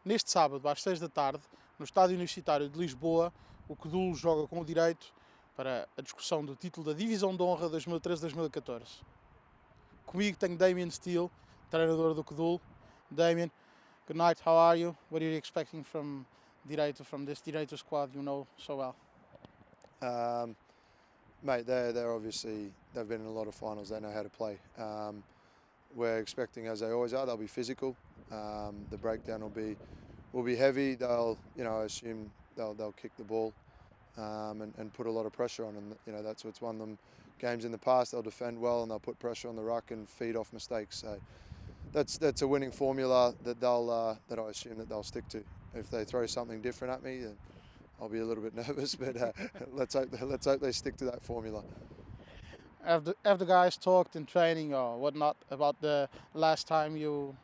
Neste sábado, às 6 da tarde, no Estádio Universitário de Lisboa, o CDUL joga com o Direito para a discussão do título da Divisão de Honra 2013-2014. Comigo tenho Damian Steele, treinador do CDUL. Damian, good night, how are you? What are you expecting from Direito, from this Direito squad you know so well? Mate, they're obviously, they've been in a lot of finals, they know how to play. We're expecting, as they always are, they'll be physical. The breakdown will be heavy. They'll, I assume they'll kick the ball and put a lot of pressure on. And that's what's won them games in the past. They'll defend well and they'll put pressure on the ruck and feed off mistakes. So that's a winning formula that that I assume that they'll stick to. If they throw something different at me, then I'll be a little bit nervous. But let's hope they stick to that formula. Have the guys talked in training or whatnot about the last time you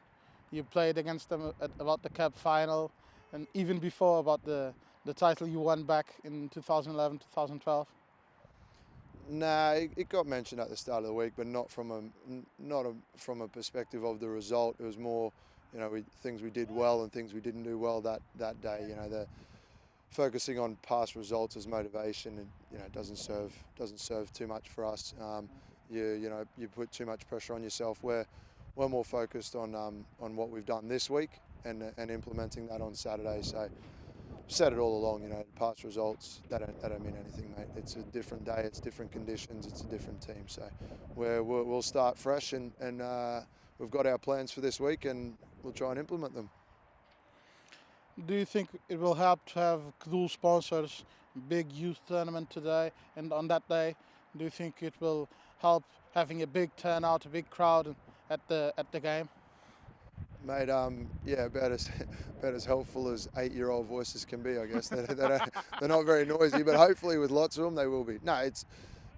played against them about the cup final, and even before about the title you won back in 2011, 2012? Nah, it got mentioned at the start of the week, but not from a perspective of the result. It was more, things we did well and things we didn't do well that day. The focusing on past results as motivation, and doesn't serve too much for us. You put too much pressure on yourself. We're more focused on what we've done this week and implementing that on Saturday. So I've said it all along. Past results that don't mean anything, mate. It's a different day. It's different conditions. It's a different team. So we'll start fresh and we've got our plans for this week and we'll try and implement them. Do you think it will help to have CDUL sponsors big youth tournament today, and on that day, do you think it will help having a big turnout, a big crowd at the game? Mate, yeah, about as helpful as 8-year-old voices can be, I guess. They're not very noisy, but hopefully with lots of them they will be. No, it's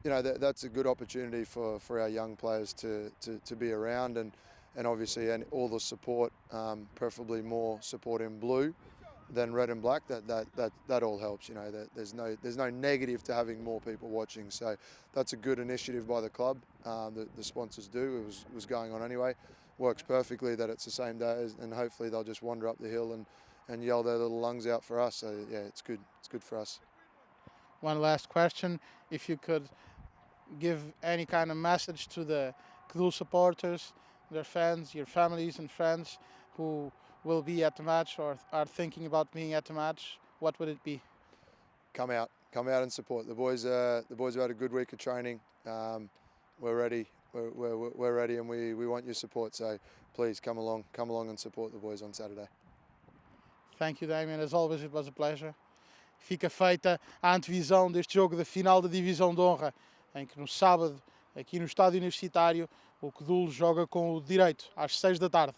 that's a good opportunity for our young players to be around and obviously all the support, preferably more support in blue than red and black. That all helps. There's no negative to having more people watching. So that's a good initiative by the club. The sponsors do. It was going on anyway. Works perfectly that it's the same day, and hopefully they'll just wander up the hill and yell their little lungs out for us. So yeah, it's good. It's good for us. One last question: if you could give any kind of message to the CDUL supporters, their fans, your families and friends who will be at the match or are thinking about being at the match, what would it be? Come out and support. The boys have had a good week of training. We're ready. We're ready and we want your support. So please come along and support the boys on Saturday. Thank you, Damian. As always, it was a pleasure. Fica feita a antevisão deste jogo da final da Divisão de Honra, em que no sábado, aqui no Estádio Universitário, o CDUL joga com o Direito, às 6 da tarde.